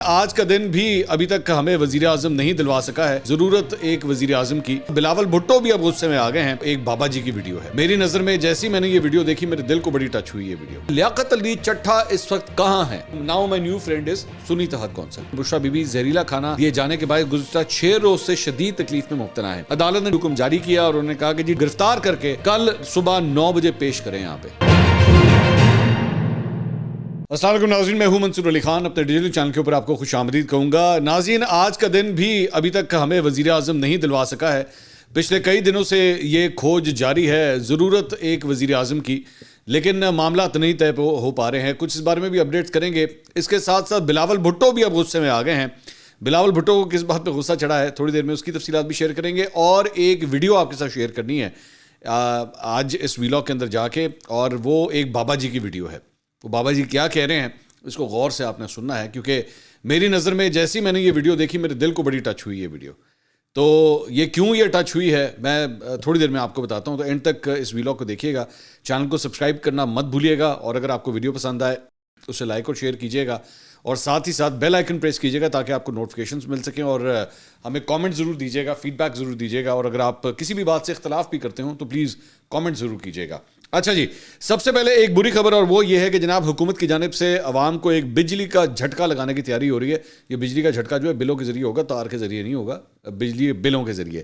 آج کا دن بھی ابھی تک ہمیں وزیر اعظم نہیں دلوا سکا ہے ضرورت ایک وزیر اعظم کی۔ بلاول بھٹو بھی اب غصے میں آ گئے ہیں۔ ایک بابا جی کی ویڈیو ہے، میری نظر میں جیسی میں نے یہ ویڈیو دیکھی میرے دل کو بڑی ٹچ ہوئی یہ ویڈیو۔ لیاقت علی چٹھا اس وقت کہاں ہے؟ Now my new friend is Sunni Ittehad council. Bushra be be زہریلا کھانا دیے جانے کے بعد گزشتہ 6 روز سے شدید تکلیف میں مبتلا ہے۔ عدالت نے حکم جاری کیا اور انہوں نے کہا کہ جی گرفتار کر کے کل صبح 9 بجے پیش کریں یہاں پہ۔ السلام علیکم ناظرین، میں ہوں منصور علی خان، اپنے ڈیجیٹل چینل کے اوپر آپ کو خوش آمدید کہوں گا۔ ناظرین، آج کا دن بھی ابھی تک ہمیں وزیر اعظم نہیں دلوا سکا ہے۔ پچھلے کئی دنوں سے یہ کھوج جاری ہے ضرورت ایک وزیر اعظم کی، لیکن معاملات نہیں طے ہو پا رہے ہیں۔ کچھ اس بارے میں بھی اپڈیٹس کریں گے۔ اس کے ساتھ ساتھ بلاول بھٹو بھی اب غصے میں آ گئے ہیں۔ بلاول بھٹو کو کس بات پہ غصہ چڑھا ہے تھوڑی دیر میں اس کی تفصیلات بھی شیئر کریں گے، اور ایک ویڈیو آپ کے ساتھ شیئر کرنی ہے آج اس ویلاگ کے اندر جا کے، اور وہ ایک بابا جی کی ویڈیو ہے۔ وہ بابا جی کیا کہہ رہے ہیں اس کو غور سے آپ نے سننا ہے، کیونکہ میری نظر میں جیسی میں نے یہ ویڈیو دیکھی میرے دل کو بڑی ٹچ ہوئی یہ ویڈیو۔ تو یہ کیوں یہ ٹچ ہوئی ہے میں تھوڑی دیر میں آپ کو بتاتا ہوں، تو اینڈ تک اس ویلاگ کو دیکھیے گا۔ چینل کو سبسکرائب کرنا مت بھولیے گا، اور اگر آپ کو ویڈیو پسند آئے تو اسے لائک اور شیئر کیجیے گا، اور ساتھ ہی ساتھ بیل آئیکن پریس کیجیے گا تاکہ آپ کو نوٹیفیکیشنز مل سکیں، اور ہمیں کامنٹ ضرور دیجیے گا، فیڈ بیک ضرور دیجیے گا، اور اگر آپ کسی بھی بات سے اختلاف بھی کرتے ہوں تو پلیز کامنٹ ضرور کیجیے گا۔ اچھا جی، سب سے پہلے ایک بری خبر، اور وہ یہ ہے کہ جناب حکومت کی جانب سے عوام کو ایک بجلی کا جھٹکا لگانے کی تیاری ہو رہی ہے۔ یہ بجلی کا جھٹکا جو ہے بلوں کے ذریعے ہوگا، تار کے ذریعے نہیں ہوگا، بجلی بلوں کے ذریعے۔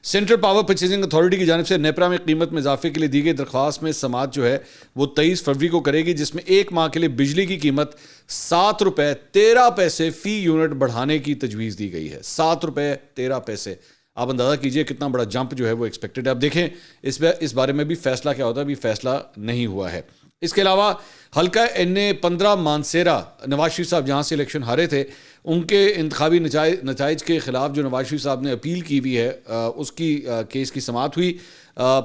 سینٹرل پاور پرچیزنگ اتھارٹی کی جانب سے نیپرا میں قیمت میں اضافے کے لیے دی گئی درخواست میں سماعت جو ہے وہ 23 فروری کو کرے گی، جس میں ایک ماہ کے لیے بجلی کی قیمت 7 روپے 13 پیسے فی یونٹ بڑھانے کی تجویز دی گئی ہے۔ 7 روپے 13 پیسے، آپ اندازہ کیجئے کتنا بڑا جمپ جو ہے وہ ایکسپیکٹڈ ہے۔ اب دیکھیں اس بارے میں بھی فیصلہ کیا ہوتا ہے، ابھی فیصلہ نہیں ہوا ہے۔ اس کے علاوہ حلقہ NA 15 مانسیرا، نواز شریف صاحب جہاں سے الیکشن ہارے تھے، ان کے انتخابی نتائج کے خلاف جو نواز شریف صاحب نے اپیل کی ہوئی ہے اس کی کیس کی سماعت ہوئی۔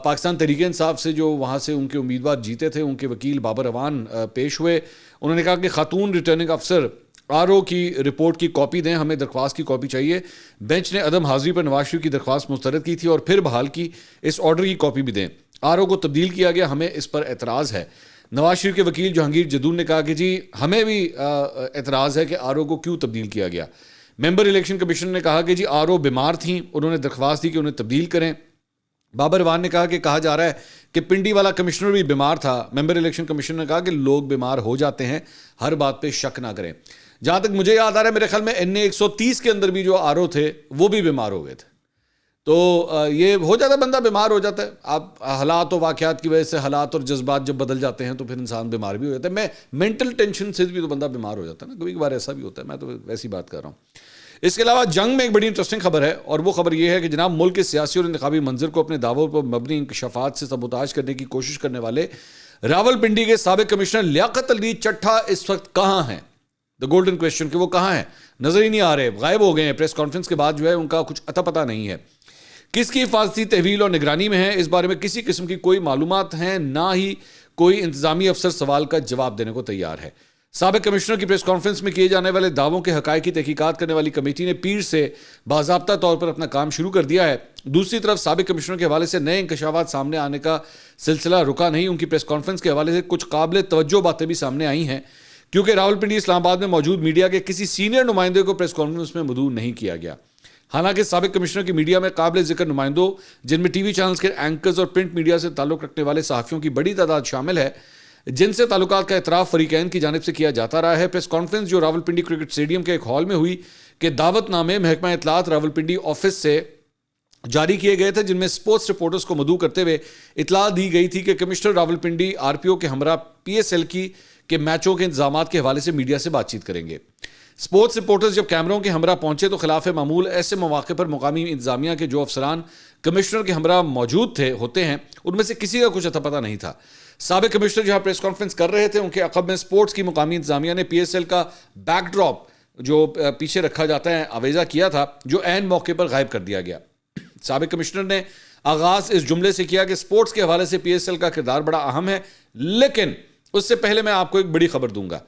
پاکستان تحریک انصاف سے جو وہاں سے ان کے امیدوار جیتے تھے، ان کے وکیل بابر اعوان پیش ہوئے۔ انہوں نے کہا کہ خاتون ریٹرننگ افسر RO کی رپورٹ کی کاپی دیں، ہمیں درخواست کی کاپی چاہیے۔ بینچ نے عدم حاضری پر نواز شریف کی درخواست مسترد کی تھی اور پھر بحال کی، اس آرڈر کی کاپی بھی دیں۔ RO کو تبدیل کیا گیا، ہمیں اس پر اعتراض ہے۔ نواز شریف کے وکیل جہانگیر جدون نے کہا کہ جی ہمیں بھی اعتراض ہے کہ RO کو کیوں تبدیل کیا گیا۔ ممبر الیکشن کمیشن نے کہا کہ جی RO بیمار تھیں، انہوں نے درخواست دی کہ انہیں تبدیل کریں۔ بابر اعوان نے کہا کہ کہا جا رہا ہے کہ پنڈی والا کمشنر بھی بیمار تھا۔ ممبر الیکشن کمیشن نے کہا کہ لوگ بیمار ہو جاتے ہیں، ہر بات پہ شک نہ کریں۔ جہاں تک مجھے یاد آ رہا ہے میرے خیال میں NA 130 کے اندر بھی جو RO تھے وہ بھی بیمار ہو گئے تھے۔ تو یہ ہو جاتا ہے، بندہ بیمار ہو جاتا ہے۔ آپ حالات و واقعات کی وجہ سے حالات اور جذبات جب بدل جاتے ہیں تو پھر انسان بیمار بھی ہو جاتا ہے۔ میں مینٹل ٹینشن سے بھی تو بندہ بیمار ہو جاتا ہے نا، کبھی کبھار ایسا بھی ہوتا ہے، میں تو ویسی بات کر رہا ہوں۔ اس کے علاوہ جنگ میں ایک بڑی انٹرسٹنگ خبر ہے، اور وہ خبر یہ ہے کہ جناب ملک کے سیاسی اور انتخابی منظر کو اپنے دعووں پر مبنی انکشافات سے سبوتاژ کرنے کی کوشش کرنے والے راولپنڈی کے سابق کمشنر لیاقت علی چٹھا اس وقت کہاں ہیں؟ دا گولڈن کویسچن کہ وہ کہاں ہیں؟ نظر ہی نہیں آ رہے، غائب ہو گئے ہیں۔ پریس کانفرنس کے بعد جو ہے ان کا کچھ اتا پتہ نہیں ہے۔ کس کی حفاظتی تحویل اور نگرانی میں ہے، اس بارے میں کسی قسم کی کوئی معلومات ہیں، نہ ہی کوئی انتظامی افسر سوال کا جواب دینے کو تیار ہے۔ سابق کمشنر کی پریس کانفرنس میں کیے جانے والے دعووں کے حقائق کی تحقیقات کرنے والی کمیٹی نے پیر سے باضابطہ طور پر اپنا کام شروع کر دیا ہے۔ دوسری طرف سابق کمشنر کے حوالے سے نئے انکشافات سامنے آنے کا سلسلہ رکا نہیں۔ ان کی پریس کانفرنس کے حوالے سے کچھ قابل توجہ باتیں بھی سامنے آئی ہیں، کیونکہ راولپنڈی اسلام آباد میں موجود میڈیا کے کسی سینئر نمائندے کو پریس کانفرنس میں مدعو نہیں کیا گیا۔ حالانکہ سابق کمشنر کی میڈیا میں قابل ذکر نمائندوں، جن میں TV چینلز کے اینکرز اور پرنٹ میڈیا سے تعلق رکھنے والے صحافیوں کی بڑی تعداد شامل ہے، جن سے تعلقات کا اعتراف فریقین کی جانب سے کیا جاتا رہا ہے۔ پریس کانفرنس جو راولپنڈی کرکٹ اسٹیڈیم کے ایک ہال میں ہوئی کہ دعوت نامے محکمہ اطلاعات راولپنڈی آفس سے جاری کیے گئے تھے، جن میں سپورٹس رپورٹرز کو مدعو کرتے ہوئے اطلاع دی گئی تھی کہ کمشنر راولپنڈی RPO کے ہمراہ PSL کے میچوں کے انتظامات کے حوالے سے میڈیا سے بات چیت کریں گے۔ سپورٹس رپورٹرز جب کیمروں کے ہمراہ پہنچے تو خلاف معمول ایسے مواقع پر مقامی انتظامیہ کے جو افسران کمشنر کے ہمراہ موجود ہوتے ہیں، ان میں سے کسی کا کچھ اتا پتہ نہیں تھا۔ سابق کمشنر جہاں پریس کانفرنس کر رہے تھے، ان کے عقب میں سپورٹس کی مقامی انتظامیہ نے PSL کا بیک ڈراپ جو پیچھے رکھا جاتا ہے آویزہ کیا تھا، جو عین موقع پر غائب کر دیا گیا۔ سابق کمشنر نے آغاز اس جملے سے کیا کہ سپورٹس کے حوالے سے PSL کا کردار بڑا اہم ہے، لیکن اس سے پہلے میں آپ کو ایک بڑی خبر دوں گا۔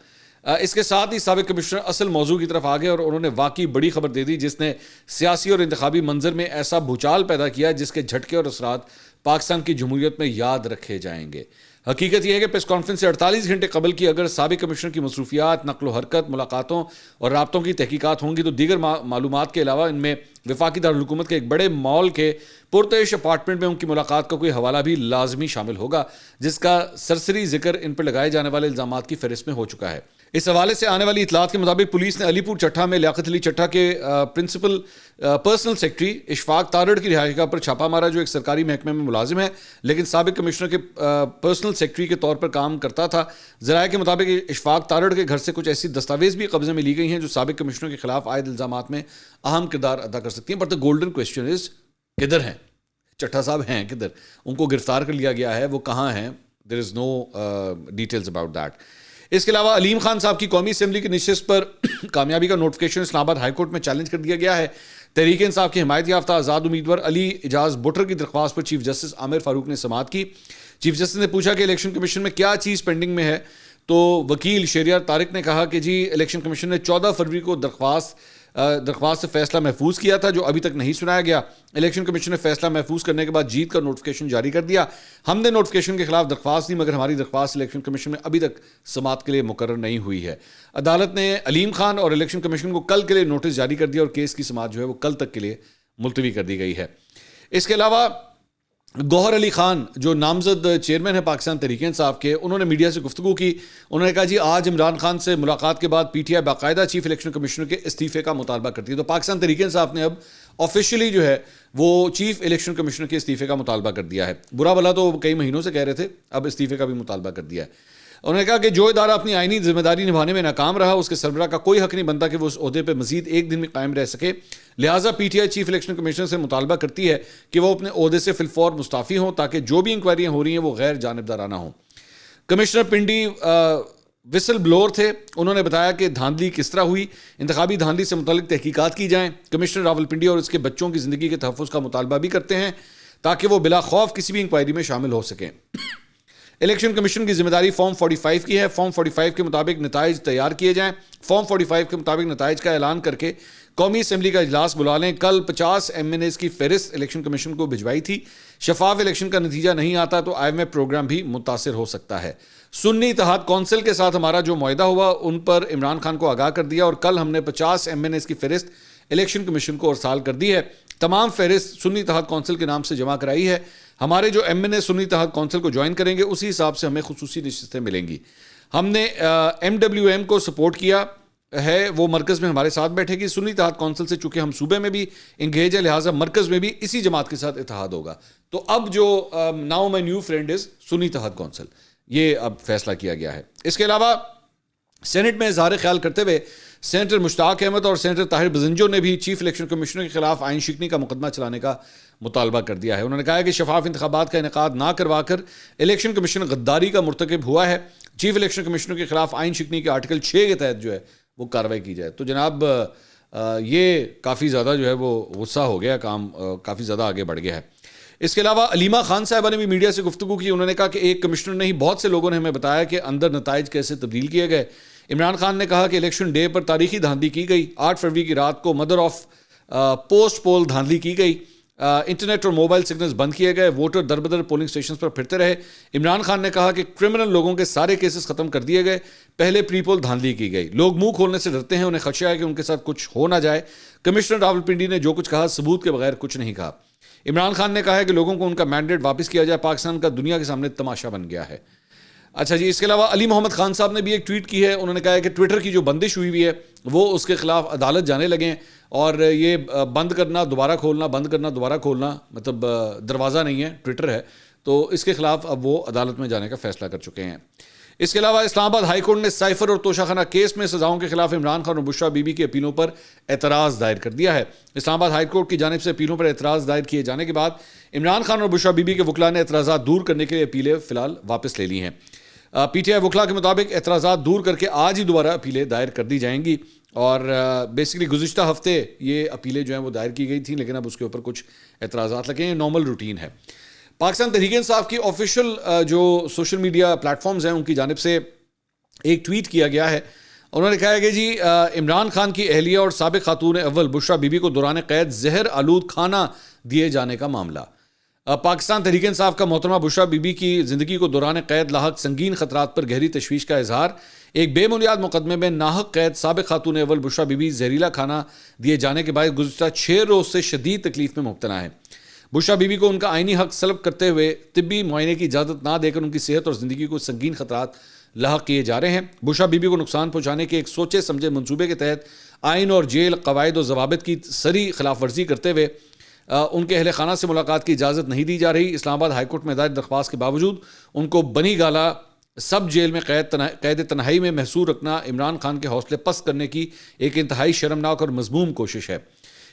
اس کے ساتھ ہی سابق کمشنر اصل موضوع کی طرف آگے اور انہوں نے واقعی بڑی خبر دے دی، جس نے سیاسی اور انتخابی منظر میں ایسا بھوچال پیدا کیا جس کے جھٹکے اور اثرات پاکستان کی جمہوریت میں یاد رکھے جائیں گے۔ حقیقت یہ ہے کہ پریس کانفرنس سے 48 گھنٹے قبل کی اگر سابق کمشنر کی مصروفیات، نقل و حرکت، ملاقاتوں اور رابطوں کی تحقیقات ہوں گی تو دیگر معلومات کے علاوہ ان میں وفاقی دارالحکومت کے ایک بڑے مال کے پرتعیش اپارٹمنٹ میں ان کی ملاقات کا کوئی حوالہ بھی لازمی شامل ہوگا، جس کا سرسری ذکر ان پر لگائے جانے والے الزامات کی فہرست میں ہو چکا ہے۔ اس حوالے سے آنے والی اطلاعات کے مطابق پولیس نے علی پور چٹھا میں لیاقت علی چٹھا کے principal personal secretary Ashfaq Tarar کی رہائش گاہ پر چھاپا مارا، جو ایک سرکاری محکمے میں ملازم ہے لیکن سابق کمشنر کے پرسنل سیکرٹری کے طور پر کام کرتا تھا۔ ذرائع کے مطابق اشفاق تارڑ کے گھر سے کچھ ایسی دستاویز بھی قبضے میں لی گئی ہیں جو سابق کمشنر کے خلاف عائد الزامات میں اہم کردار ادا کر سکتی ہیں۔ بٹ دا گولڈن کوسچن از کدھر ہیں چٹھا صاحب، ہیں کدھر؟ ان کو گرفتار کر لیا گیا ہے، وہ کہاں ہیں؟ دیر از نو ڈیٹیلز اباؤٹ دیٹ۔ اس کے علاوہ علیم خان صاحب کی قومی اسمبلی کی نشست پر کامیابی کا نوٹیفکیشن اسلام آباد ہائی کورٹ میں چیلنج کر دیا گیا ہے۔ تحریک انصاف کی حمایت یافتہ آزاد امیدوار علی اعجاز بٹر کی درخواست پر چیف جسٹس عامر فاروق نے سماعت کی۔ چیف جسٹس نے پوچھا کہ الیکشن کمیشن میں کیا چیز پینڈنگ میں ہے، تو وکیل شہریار طارق نے کہا کہ جی الیکشن کمیشن نے 14 فروری کو درخواست سے فیصلہ محفوظ کیا تھا جو ابھی تک نہیں سنایا گیا۔ الیکشن کمیشن نے فیصلہ محفوظ کرنے کے بعد جیت کا نوٹیفکیشن جاری کر دیا۔ ہم نے نوٹیفکیشن کے خلاف درخواست دی مگر ہماری درخواست الیکشن کمیشن میں ابھی تک سماعت کے لیے مقرر نہیں ہوئی ہے۔ عدالت نے علیم خان اور الیکشن کمیشن کو کل کے لیے نوٹس جاری کر دیا اور کیس کی سماعت جو ہے وہ کل تک کے لیے ملتوی کر دی گئی ہے۔ اس کے علاوہ گوہر علی خان جو نامزد چیئرمین ہے پاکستان تحریک انصاف کے، انہوں نے میڈیا سے گفتگو کی۔ انہوں نے کہا جی آج عمران خان سے ملاقات کے بعد پی ٹی آئی باقاعدہ چیف الیکشن کمشنر کے استعفے کا مطالبہ کرتی ہے۔ تو پاکستان تحریک انصاف نے اب آفیشیلی جو ہے وہ چیف الیکشن کمشنر کے استعفے کا مطالبہ کر دیا ہے۔ برا بھلا تو کئی مہینوں سے کہہ رہے تھے، اب استعفے کا بھی مطالبہ کر دیا ہے۔ انہوں نے کہا کہ جو ادارہ اپنی آئینی ذمہ داری نبھانے میں ناکام رہا اس کے سربراہ کا کوئی حق نہیں بنتا کہ وہ اس عہدے پہ مزید ایک دن میں قائم رہ سکے، لہٰذا P T I chief election commissioner سے مطالبہ کرتی ہے کہ وہ اپنے عہدے سے فی الفور مستعفی ہوں تاکہ جو بھی انکوائریاں ہو رہی ہیں وہ غیر جانبدارانہ ہوں۔ کمشنر پنڈی وسل بلور تھے، انہوں نے بتایا کہ دھاندلی کس طرح ہوئی، انتخابی دھاندلی سے متعلق تحقیقات کی جائیں۔ کمشنر راولپنڈی اور اس کے بچوں کی زندگی کے تحفظ کا مطالبہ بھی کرتے ہیں تاکہ وہ بلا خوف کسی بھی انکوائری میں شامل ہو سکیں۔ الیکشن کمیشن کی ذمہ داری فارم 45 کی ہے۔ فارم 45 کے مطابق نتائج تیار کیے جائیں۔ فارم 45 کے مطابق نتائج کا اعلان کر کے قومی اسمبلی کا اجلاس بلا لیں۔ کل 50 MNAs کی فہرست الیکشن کمیشن کو بھجوائی تھی۔ شفاف الیکشن کا نتیجہ نہیں آتا تو IMF پروگرام بھی متاثر ہو سکتا ہے۔ سنی اتحاد کونسل کے ساتھ ہمارا جو معاہدہ ہوا ان پر عمران خان کو آگاہ کر دیا اور کل ہم نے 50 MNAs کی فہرست الیکشن کمیشن کو ارسال کر دی ہے۔ تمام فہرست سنی اتحاد کونسل کے نام سے جمع کرائی ہے۔ ہمارے جو MNA سنی اتحاد کونسل کو جوائن کریں گے اسی حساب سے ہمیں خصوصی نشستیں ملیں گی۔ ہم نے MWM کو سپورٹ کیا ہے، وہ مرکز میں ہمارے ساتھ بیٹھے گی۔ سنی اتحاد کونسل سے چونکہ ہم صوبے میں بھی انگیج ہے لہٰذا مرکز میں بھی اسی جماعت کے ساتھ اتحاد ہوگا۔ تو اب جو now my new friend is Sunni Ittehad council, یہ اب فیصلہ کیا گیا ہے۔ اس کے علاوہ سینٹ میں اظہار خیال کرتے ہوئے سینیٹر مشتاق احمد اور سینیٹر طاہر بزنجو نے بھی چیف الیکشن کمشنر کے خلاف آئین شکنی کا مقدمہ چلانے کا مطالبہ کر دیا ہے۔ انہوں نے کہا کہ شفاف انتخابات کا انعقاد نہ کروا کر الیکشن کمیشن غداری کا مرتکب ہوا ہے۔ چیف الیکشن کمشنر کے خلاف آئین شکنی کے آرٹیکل 6 کے تحت جو ہے وہ کارروائی کی جائے۔ تو جناب یہ کافی زیادہ جو ہے وہ غصہ ہو گیا، کام کافی زیادہ آگے بڑھ گیا ہے۔ اس کے علاوہ علیمہ خان صاحبہ نے بھی میڈیا سے گفتگو کی۔ انہوں نے کہا کہ ایک کمشنر نہیں بہت سے لوگوں نے ہمیں بتایا کہ اندر نتائج کیسے تبدیل کیے گئے۔ عمران خان نے کہا کہ الیکشن ڈے پر تاریخی دھاندلی کی گئی۔ 8 فروری کی رات کو مدر آف پوسٹ پول دھاندلی کی گئی۔ انٹرنیٹ اور موبائل سگنلز بند کیے گئے، ووٹر در بدر پولنگ سٹیشنز پر پھرتے رہے۔ عمران خان نے کہا کہ کرمنل لوگوں کے سارے کیسز ختم کر دیے گئے، پہلے پری پول دھاندلی کی گئی۔ لوگ منہ کھولنے سے ڈرتے ہیں، انہیں خدشہ ہے کہ ان کے ساتھ کچھ ہو نہ جائے۔ کمشنر راولپنڈی نے جو کچھ کہا ثبوت کے بغیر کچھ نہیں کہا۔ عمران خان نے کہا ہے کہ لوگوں کو ان کا مینڈیٹ واپس کیا جائے، پاکستان کا دنیا کے سامنے تماشا بن گیا ہے۔ اچھا جی، اس کے علاوہ علی محمد خان صاحب نے بھی ایک ٹویٹ کی ہے۔ انہوں نے کہا ہے کہ ٹویٹر کی جو بندش ہوئی ہے وہ اس کے خلاف عدالت جانے لگیں اور یہ بند کرنا دوبارہ کھولنا، بند کرنا دوبارہ کھولنا مطلب دروازہ نہیں ہے، ٹویٹر ہے، تو اس کے خلاف اب وہ عدالت میں جانے کا فیصلہ کر چکے ہیں۔ اس کے علاوہ اسلام آباد ہائی کورٹ نے سائفر اور توشہ خانہ کیس میں سزاؤں کے خلاف عمران خان اور بشرا بی بی کی اپیلوں پر اعتراض دائر کر دیا ہے۔ اسلام آباد ہائی کورٹ کی جانب سے اپیلوں پر اعتراض دائر کیے جانے کے بعد عمران خان اور بشرا بی بی کے وکلاء نے اعتراضات دور کرنے کے لیے اپیلیں فی الحال واپس لے لی ہیں۔ پی ٹی آئی وکلاء کے مطابق اعتراضات دور کر کے آج ہی دوبارہ اپیلیں دائر کر دی جائیں گی اور بیسکلی گزشتہ ہفتے یہ اپیلیں جو ہیں وہ دائر کی گئی تھیں لیکن اب اس کے اوپر کچھ اعتراضات لگے ہیں، نارمل روٹین ہے۔ پاکستان تحریک انصاف کی آفیشیل جو سوشل میڈیا پلیٹ فارمز ہیں ان کی جانب سے ایک ٹویٹ کیا گیا ہے۔ انہوں نے کہا ہے کہ جی عمران خان کی اہلیہ اور سابق خاتون اول بشرا بی بی کو دوران قید زہر آلود کھانا دیے جانے کا معاملہ۔ پاکستان تحریک انصاف کا محترمہ بشرا بی بی کی زندگی کو دوران قید لاحق سنگین خطرات پر گہری تشویش کا اظہار. ایک بے بنیاد مقدمے میں ناحق قید سابق خاتون اول بشرا بی بی زہریلا کھانا دیے جانے کے باعث گزشتہ 6 روز سے شدید تکلیف میں مبتلا ہیں. بشرا بی بی کو ان کا آئینی حق سلب کرتے ہوئے طبی معائنے کی اجازت نہ دے کر ان کی صحت اور زندگی کو سنگین خطرات لاحق کیے جا رہے ہیں. بشرا بی بی کو نقصان پہنچانے کے ایک سوچے سمجھے منصوبے کے تحت آئین اور جیل قواعد و ضوابط کی سری خلاف ورزی کرتے ہوئے ان کے اہل خانہ سے ملاقات کی اجازت نہیں دی جا رہی. اسلام آباد ہائی کورٹ میں دائر درخواست کے باوجود ان کو بنی گالا سب جیل میں قید تنہائی میں محصور رکھنا عمران خان کے حوصلے پست کرنے کی ایک انتہائی شرمناک اور مذموم کوشش ہے.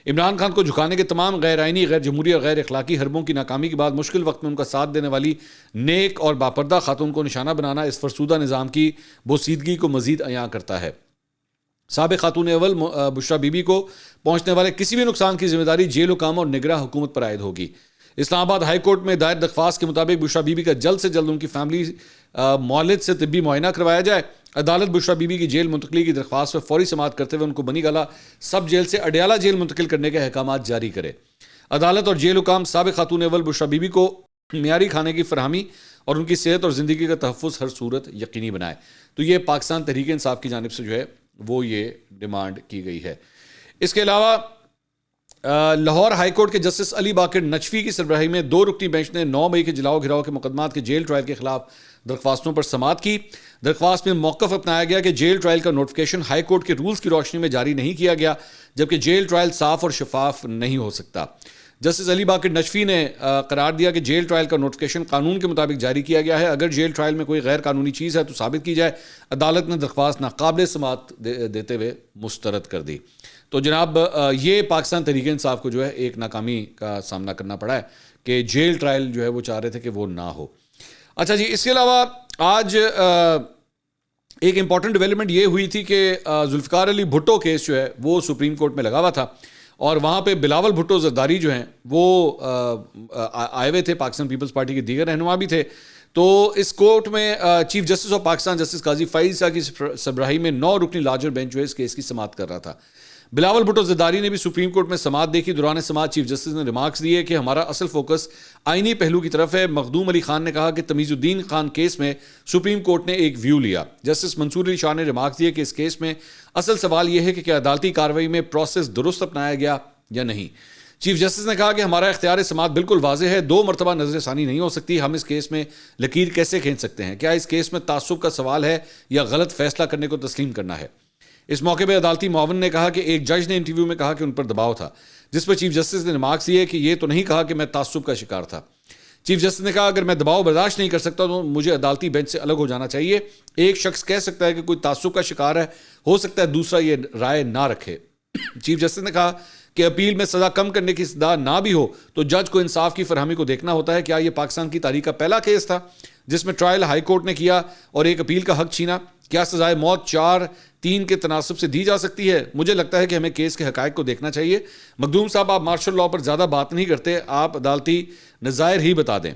عمران خان کو جھکانے کے تمام غیر آئینی، غیر جمہوری اور غیر اخلاقی حربوں کی ناکامی کے بعد مشکل وقت میں ان کا ساتھ دینے والی نیک اور باپردہ خاتون کو نشانہ بنانا اس فرسودہ نظام کی بوسیدگی کو مزید عیاں کرتا ہے. سابق خاتون اول بشرا بی بی کو پہنچنے والے کسی بھی نقصان کی ذمہ داری جیل حکام اور نگراں حکومت پر عائد ہوگی. اسلام آباد ہائی کورٹ میں دائر درخواست کے مطابق بشرا بی بی کا جلد سے جلد ان کی فیملی مولد سے طبی معائنہ کروایا جائے. عدالت بشرا بی بی کی جیل منتقلی کی درخواست پر فوری سماعت کرتے ہوئے ان کو بنی گالا سب جیل سے اڈیالہ جیل منتقل کرنے کے احکامات جاری کرے. عدالت اور جیل حکام سابق خاتون اول بشرا بی بی کو معیاری کھانے کی فراہمی اور ان کی صحت اور زندگی کا تحفظ ہر صورت یقینی بنائے. تو یہ پاکستان تحریک انصاف کی جانب سے جو ہے وہ یہ ڈیمانڈ کی گئی ہے. اس کے علاوہ لاہور ہائی کورٹ کے جسٹس علی باقر نجفی کی سربراہی میں 2 رکنی بینچ نے 9 مئی کے جلاؤ گھراؤ کے مقدمات کے جیل ٹرائل کے خلاف درخواستوں پر سماعت کی. درخواست میں موقف اپنایا گیا کہ جیل ٹرائل کا نوٹیفیکیشن ہائی کورٹ کے رولز کی روشنی میں جاری نہیں کیا گیا، جبکہ جیل ٹرائل صاف اور شفاف نہیں ہو سکتا. جسٹس علی باقر نجفی نے قرار دیا کہ جیل ٹرائل کا نوٹیفیکیشن قانون کے مطابق جاری کیا گیا ہے. اگر جیل ٹرائل میں کوئی غیر قانونی چیز ہے تو ثابت کی جائے. عدالت نے درخواست ناقابل سماعت دیتے ہوئے مسترد کر دی. تو جناب یہ پاکستان تحریک انصاف کو جو ہے ایک ناکامی کا سامنا کرنا پڑا ہے کہ جیل ٹرائل جو ہے وہ چاہ رہے تھے کہ وہ نہ ہو. اچھا جی، اس کے علاوہ آج ایک امپورٹنٹ ڈیولپمنٹ یہ ہوئی تھی کہ ذوالفقار علی بھٹو کیس جو ہے وہ سپریم کورٹ میں لگا ہوا تھا اور وہاں پہ بلاول بھٹو زرداری جو ہیں وہ آئے ہوئے تھے، پاکستان پیپلز پارٹی کے دیگر رہنما بھی تھے. تو اس کورٹ میں chief justice of Pakistan justice قاضی فائز کی سربراہی میں 9 رکنی لارجر بینچ جو ہے اس کیس کی سماعت کر رہا تھا. بلاول بھٹو زرداری نے بھی سپریم کورٹ میں سماعت دیکھی. دوران سماعت چیف جسٹس نے ریمارکس دیے کہ ہمارا اصل فوکس آئینی پہلو کی طرف ہے. مخدوم علی خان نے کہا کہ تمیز الدین خان کیس میں سپریم کورٹ نے ایک ویو لیا. جسٹس منصور علی شاہ نے ریمارکس دیے کہ اس کیس میں اصل سوال یہ ہے کہ کیا عدالتی کارروائی میں پروسیس درست اپنایا گیا یا نہیں. چیف جسٹس نے کہا کہ ہمارا اختیار سماعت بالکل واضح ہے، 2 مرتبہ نظر ثانی نہیں ہو سکتی. ہم اس کیس میں لکیر کیسے کھینچ سکتے ہیں؟ کیا اس کیس میں تعصب کا سوال ہے یا غلط فیصلہ کرنے کو تسلیم کرنا ہے؟ اس موقع پہ عدالتی معاون نے کہا کہ ایک جج نے انٹرویو میں کہا کہ ان پر دباؤ تھا، جس پر چیف جسٹس نے ریمارکس دیے کہ یہ تو نہیں کہا کہ میں تعصب کا شکار تھا. چیف جسٹس نے کہا اگر میں دباؤ برداشت نہیں کر سکتا تو مجھے عدالتی بینچ سے الگ ہو جانا چاہیے. ایک شخص کہہ سکتا ہے کہ کوئی تعصب کا شکار ہے، ہو سکتا ہے دوسرا یہ رائے نہ رکھے. چیف جسٹس نے کہا کہ اپیل میں سزا کم کرنے کی استدعا نہ بھی ہو تو جج کو انصاف کی فراہمی کو دیکھنا ہوتا ہے. کیا یہ پاکستان کی تاریخ کا پہلا کیس تھا جس میں ٹرائل ہائی کورٹ نے کیا اور ایک اپیل کا حق چھینا؟ کیا سزائے موت 4-3 کے تناسب سے دی جا سکتی ہے؟ مجھے لگتا ہے کہ ہمیں کیس کے حقائق کو دیکھنا چاہیے. مخدوم صاحب، آپ مارشل لاء پر زیادہ بات نہیں کرتے، آپ عدالتی نظائر ہی بتا دیں.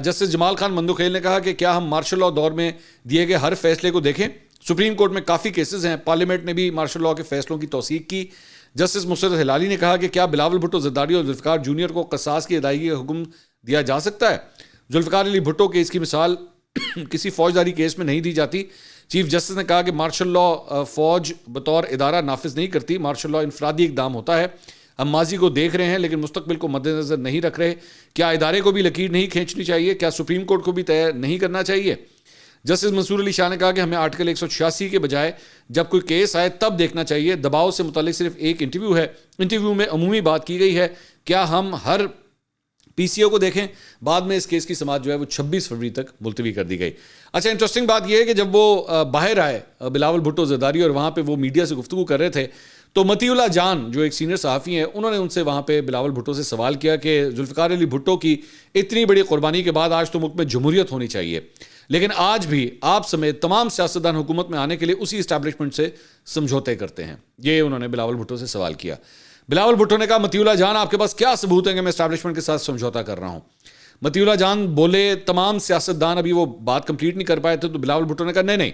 جسٹس جمال خان مندوخیل نے کہا کہ کیا ہم مارشل لاء دور میں دیے گئے ہر فیصلے کو دیکھیں؟ سپریم کورٹ میں کافی کیسز ہیں، پارلیمنٹ نے بھی مارشل لاء کے فیصلوں کی توثیق کی. جسٹس مسرت ہلالی نے کہا کہ کیا بلاول بھٹو زرداری اور ذوالفقار جونیئر کو قصاص کی ادائیگی کا حکم دیا جا سکتا ہے؟ ذوالفقار علی بھٹو کیس کی مثال کسی فوجداری کیس میں نہیں دی جاتی. چیف جسٹس نے کہا کہ مارشل لاء فوج بطور ادارہ نافذ نہیں کرتی، مارشل لاء انفرادی اقدام ہوتا ہے. ہم ماضی کو دیکھ رہے ہیں لیکن مستقبل کو مد نظر نہیں رکھ رہے. کیا ادارے کو بھی لکیر نہیں کھینچنی چاہیے؟ کیا سپریم کورٹ کو بھی طے نہیں کرنا چاہیے؟ جسٹس منصور علی شاہ نے کہا کہ ہمیں آرٹیکل 186 کے بجائے جب کوئی کیس آئے تب دیکھنا چاہیے. دباؤ سے متعلق صرف ایک انٹرویو ہے، انٹرویو میں عمومی بات کی گئی ہے. کیا ہم ہر پی سی او کو دیکھیں؟ بعد میں اس کیس کی سماعت جو ہے وہ 26 فروری تک ملتوی کر دی گئی. اچھا، انٹرسٹنگ بات یہ ہے کہ جب وہ باہر آئے بلاول بھٹو زرداری اور وہاں پہ وہ میڈیا سے گفتگو کر رہے تھے تو متی اللہ جان جو ایک سینئر صحافی ہیں انہوں نے ان سے وہاں پہ بلاول بھٹو سے سوال کیا کہ ذوالفقار علی بھٹو کی اتنی بڑی قربانی کے بعد آج تو ملک میں جمہوریت ہونی چاہیے، لیکن آج بھی آپ سمیت تمام سیاستدان حکومت میں آنے کے لیے اسی اسٹیبلشمنٹ سے سمجھوتے کرتے ہیں. یہ انہوں نے بلاول بھٹو سے سوال کیا. بلاول بھٹو نے کہا متی اللہ جان آپ کے پاس کیا ثبوت ہیں کہ میں اسٹیبلشمنٹ کے ساتھ سمجھوتا کر رہا ہوں؟ متی اللہ جان بولے تمام سیاستدان، ابھی وہ بات کمپلیٹ نہیں کر پائے تھے تو بلاول بھٹو نے کہا نہیں،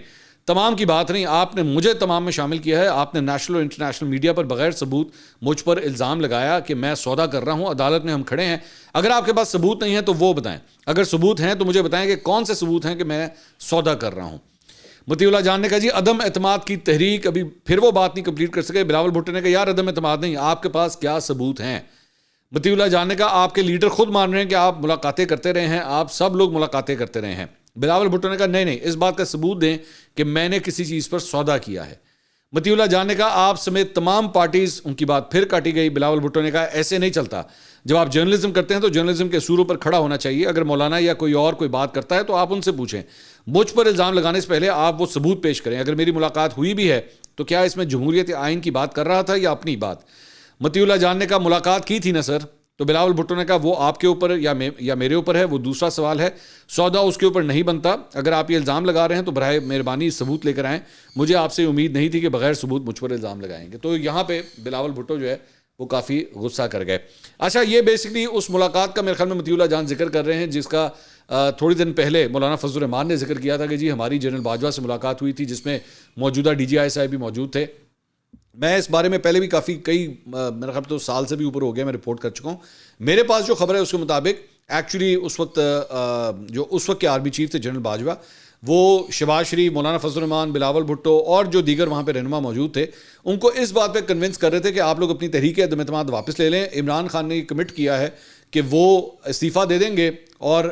تمام کی بات نہیں, آپ نے مجھے تمام میں شامل کیا ہے. آپ نے نیشنل اور انٹرنیشنل میڈیا پر بغیر ثبوت مجھ پر الزام لگایا کہ میں سودا کر رہا ہوں. عدالت میں ہم کھڑے ہیں, اگر آپ کے پاس ثبوت نہیں ہے تو وہ بتائیں, اگر ثبوت ہیں تو مجھے بتائیں کہ کون سے ثبوت ہیں کہ میں سودا کر رہا ہوں. مطیع اللہ جان نے کہا جی عدم اعتماد کی تحریک, ابھی پھر وہ بات نہیں کمپلیٹ کر سکے. بلاول بھٹو نے کہا یار عدم اعتماد نہیں, آپ کے پاس کیا ثبوت ہیں؟ مطیع اللہ جان نے کہا آپ کے لیڈر خود مان رہے ہیں کہ آپ ملاقاتیں کرتے رہے ہیں, آپ سب لوگ ملاقاتیں کرتے رہے ہیں. بلاول بھٹو نے کہا نہیں, اس بات کا ثبوت دیں کہ میں نے کسی چیز پر سودا کیا ہے. مطیع اللہ جان نے کہا آپ سمیت تمام پارٹیز, ان کی بات پھر کاٹی گئی. بلاول بھٹو نے کہا ایسے نہیں چلتا, جب آپ جرنلزم کرتے ہیں تو جرنلزم کے اصولوں پر کھڑا ہونا چاہیے. اگر مولانا یا کوئی اور کوئی بات کرتا ہے تو آپ ان سے پوچھیں, مجھ پر الزام لگانے سے پہلے آپ وہ ثبوت پیش کریں. اگر میری ملاقات ہوئی بھی ہے تو کیا اس میں جمہوریت آئین کی بات کر رہا تھا یا اپنی بات؟ مطیع اللہ جان نے کہا ملاقات کی تھی نا سر. تو بلاول بھٹو نے کہا وہ آپ کے اوپر یا میرے اوپر ہے, وہ دوسرا سوال ہے. سودا اس کے اوپر نہیں بنتا. اگر آپ یہ الزام لگا رہے ہیں تو برائے مہربانی ثبوت لے کر آئیں. مجھے آپ سے امید نہیں تھی کہ بغیر ثبوت مجھ پر الزام لگائیں گے. تو یہاں پہ بلاول بھٹو جو ہے وہ کافی غصہ کر گئے. اچھا, یہ بیسکلی اس ملاقات کا میرے خیال میں مطیع اللہ جان ذکر کر رہے ہیں جس کا تھوڑی دن پہلے مولانا فضل الرحمان نے ذکر کیا تھا کہ جی ہماری جنرل باجوہ سے ملاقات ہوئی تھی, جس میں موجودہ ڈی جی آئی صاحب بھی موجود تھے. میں اس بارے میں پہلے بھی کئی میرا خیال تو سال سے بھی اوپر ہو گیا میں رپورٹ کر چکا ہوں. میرے پاس جو خبر ہے اس کے مطابق ایکچولی اس وقت کے آرمی چیف تھے جنرل باجوہ, وہ شہباز شریف, مولانا فضل الرحمان, بلاول بھٹو اور جو دیگر وہاں پہ رہنما موجود تھے, ان کو اس بات پہ کنونس کر رہے تھے کہ آپ لوگ اپنی تحریک عدم اعتماد واپس لے لیں. عمران خان نے کمٹ کیا ہے کہ وہ استعفیٰ دے دیں گے اور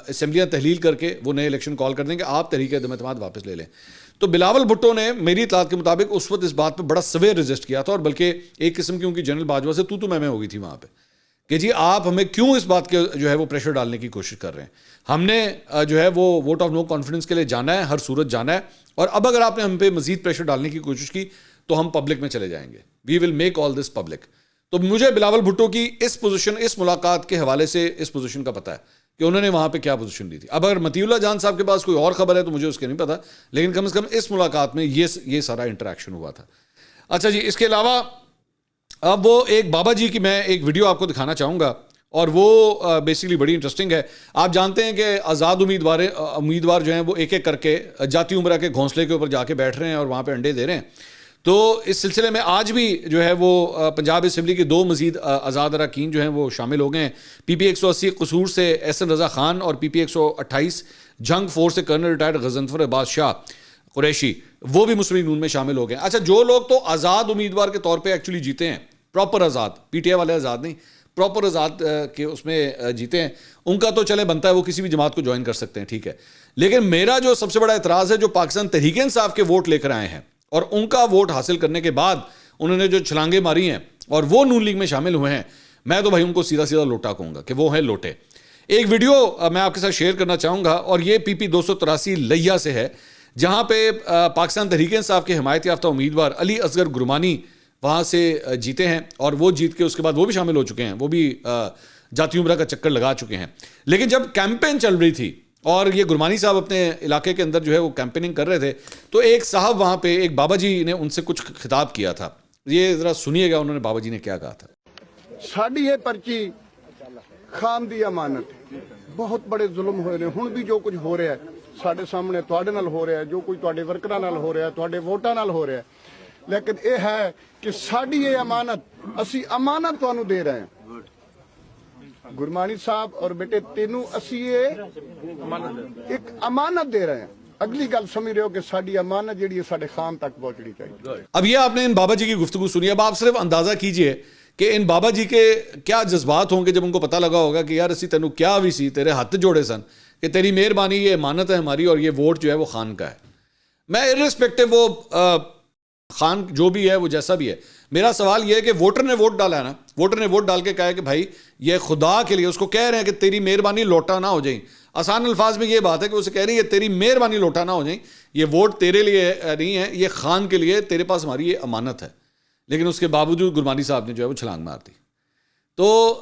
اسمبلیاں تحلیل کر کے وہ نئے الیکشن کال کر دیں گے, آپ تحریک عدم اعتماد واپس لے لیں. تو بلاول بھٹو نے میری اطلاعات کے مطابق اس وقت اس بات پہ بڑا سویر ریزسٹ کیا تھا, اور بلکہ ایک قسم کی ان کی جنرل باجوہ سے تو میں ہو گئی تھی وہاں پہ کہ جی آپ ہمیں کیوں اس بات کے جو ہے وہ پریشر ڈالنے کی کوشش کر رہے ہیں. ہم نے جو ہے وہ ووٹ آف نو کانفیڈنس کے لیے جانا ہے, ہر صورت جانا ہے, اور اب اگر آپ نے ہم پہ مزید پریشر ڈالنے کی کوشش کی تو ہم پبلک میں چلے جائیں گے. We will make all this public. تو مجھے بلاول بھٹو کی اس پوزیشن, اس ملاقات کے حوالے سے اس پوزیشن کا پتہ ہے کہ انہوں نے وہاں پہ کیا پوزیشن لی تھی. اب اگر مطیع اللہ جان صاحب کے پاس کوئی اور خبر ہے تو مجھے اس کے نہیں پتا, لیکن کم از کم اس ملاقات میں یہ سارا انٹریکشن ہوا تھا. اچھا جی, اس کے علاوہ اب وہ ایک بابا جی کی میں ایک ویڈیو آپ کو دکھانا چاہوں گا, اور وہ بیسکلی بڑی انٹرسٹنگ ہے. آپ جانتے ہیں کہ آزاد امیدوار جو ہیں وہ ایک ایک کر کے جاتی عمرہ کے گھونسلے کے اوپر جا کے بیٹھ رہے ہیں اور وہاں پہ انڈے دے رہے ہیں. تو اس سلسلے میں آج بھی جو ہے وہ پنجاب اسمبلی کے 2 مزید آزاد اراکین جو ہیں وہ شامل ہو گئے ہیں. پی پی 180 قصور سے احسن رضا خان اور پی پی 128 جنگ فورس سے کرنل ریٹائرڈ غضنفر عباس شاہ قریشی, وہ بھی مسلم نون میں شامل ہو گئے. اچھا, جو لوگ تو آزاد امیدوار کے طور پہ ایکچولی جیتے ہیں, proper Azad, P T I والے آزاد نہیں, پراپر آزاد کے اس میں جیتے ہیں, ان کا تو چلے بنتا ہے وہ کسی بھی جماعت کو جوائن کر سکتے ہیں, ٹھیک ہے. لیکن میرا جو سب سے بڑا اعتراض ہے جو پاکستان تحریک انصاف کے ووٹ لے کر آئے ہیں اور ان کا ووٹ حاصل کرنے کے بعد انہوں نے جو چھلانگیں ماری ہیں اور وہ نون لیگ میں شامل ہوئے ہیں, میں تو بھائی ان کو سیدھا لوٹا کہوں گا کہ وہ ہیں لوٹے. ایک ویڈیو میں آپ کے ساتھ شیئر کرنا چاہوں گا, اور یہ پی پی 283 لیا سے ہے, جہاں پہ پاکستان تحریک انصاف کے حمایت یافتہ امیدوار علی اصغر گرمانی وہاں سے جیتے ہیں, اور وہ جیت کے اس کے بعد وہ بھی شامل ہو چکے ہیں, وہ بھی جاتی عمرہ کا چکر لگا چکے ہیں. لیکن جب کیمپین چل رہی تھی اور یہ گرمانی صاحب اپنے علاقے کے اندر جو ہے وہ کیمپیننگ کر رہے تھے, تو ایک صاحب وہاں پہ, ایک بابا جی نے ان سے کچھ خطاب کیا تھا. یہ ذرا سنیے گا انہوں نے بابا جی نے کیا کہا تھا. ساڈی یہ پرچی خام دی امانت, بہت بڑے ظلم ہوئے نے, ہن بھی جو کچھ ہو رہا ہے ساڈے سامنے تواڈے نال ہو رہا ہے, جو کچھ تواڈے ورکراں نال ہو رہا ہے, تواڈے ووٹاں نال ہو رہا ہے. لیکن یہ ہے کہ ساڈی یہ امانت, اسی امانت تانوں دے رہے ہیں گرمانی صاحب اور بیٹے, تینوں اسی ایک امانت دے رہے ہیں. اگلی گل سمجھ رہے ہو کہ ساڈی امانت جیڑی ہے ساڈے خان تک پہنچنی چاہیے. اب یہ آپ نے ان بابا جی کی گفتگو سنی, اب آپ صرف اندازہ کیجئے کہ ان بابا جی کے کیا جذبات ہوں گے جب ان کو پتہ لگا ہوگا کہ یار اسی تینوں کیا بھی سی, تیرے ہاتھ جوڑے سن کہ تیری مہربانی, یہ امانت ہے ہماری اور یہ ووٹ جو ہے وہ خان کا ہے. میں ارسپیکٹو وہ خان جو بھی ہے وہ جیسا بھی ہے, میرا سوال یہ ہے کہ ووٹر نے ووٹ ڈالا ہے نا, ووٹر نے ووٹ ڈال کے کہا ہے کہ بھائی یہ خدا کے لیے, اس کو کہہ رہے ہیں کہ تیری مہربانی لوٹا نہ ہو جائیں. آسان الفاظ میں یہ بات ہے کہ اسے کہہ رہی ہے تیری مہربانی لوٹا نہ ہو جائیں, یہ ووٹ تیرے لیے نہیں ہے, یہ خان کے لیے, تیرے پاس ہماری یہ امانت ہے. لیکن اس کے باوجود گرمانی صاحب نے جو ہے وہ چھلانگ مار دی. تو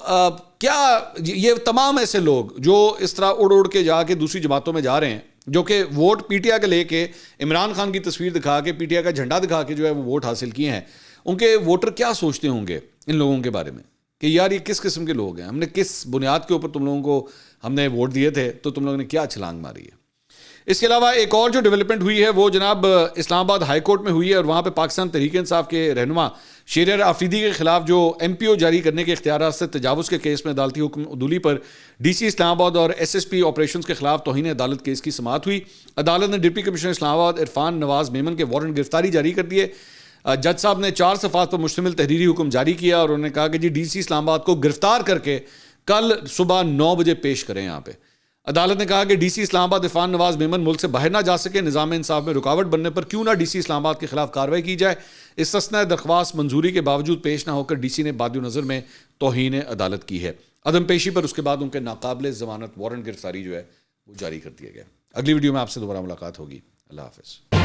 کیا یہ تمام ایسے لوگ جو اس طرح اڑ کے جا کے دوسری جماعتوں میں جا رہے ہیں, جو کہ ووٹ پی ٹی آئی کے لے کے عمران خان کی تصویر دکھا کے, پی ٹی آئی کا جھنڈا دکھا کے جو ہے وہ ووٹ حاصل کیے ہیں, ان کے ووٹر کیا سوچتے ہوں گے ان لوگوں کے بارے میں کہ یار یہ کس قسم کے لوگ ہیں, ہم نے کس بنیاد کے اوپر تم لوگوں کو ہم نے ووٹ دیے تھے تو تم لوگوں نے کیا چھلانگ ماری ہے. اس کے علاوہ ایک اور جو ڈیولپمنٹ ہوئی ہے وہ جناب اسلام آباد ہائی کورٹ میں ہوئی ہے، اور وہاں پہ پاکستان تحریک انصاف کے رہنما شیرر آفریدی کے خلاف جو ایم پی او جاری کرنے کے اختیارات سے تجاوز کے کیس میں عدالتی حکم عدولی پر ڈی سی اسلام آباد اور ایس ایس پی آپریشنز کے خلاف توہین عدالت کیس کی سماعت ہوئی۔ عدالت نے ڈپٹی کمشنر اسلام آباد عرفان نواز میمن کے وارنٹ گرفتاری جاری کر دیے۔ جج صاحب نے 4 صفحات پر مشتمل تحریری حکم جاری کیا اور انہوں نے کہا کہ جی ڈی سی اسلام آباد کو گرفتار کر کے کل صبح 9 بجے پیش کریں یہاں پہ۔ عدالت نے کہا کہ ڈی سی اسلام آباد عرفان نواز میمن ملک سے باہر نہ جا سکے، نظام انصاف میں رکاوٹ بننے پر کیوں نہ ڈی سی اسلام آباد کے خلاف کارروائی کی جائے۔ استثناء درخواست منظوری کے باوجود پیش نہ ہو کر ڈی سی نے بادی نظر میں توہین عدالت کی ہے۔ عدم پیشی پر اس کے بعد ان کے ناقابل ضمانت وارنٹ گرفتاری جو ہے وہ جاری کر دیا گیا۔ اگلی ویڈیو میں آپ سے دوبارہ ملاقات ہوگی۔ اللہ حافظ۔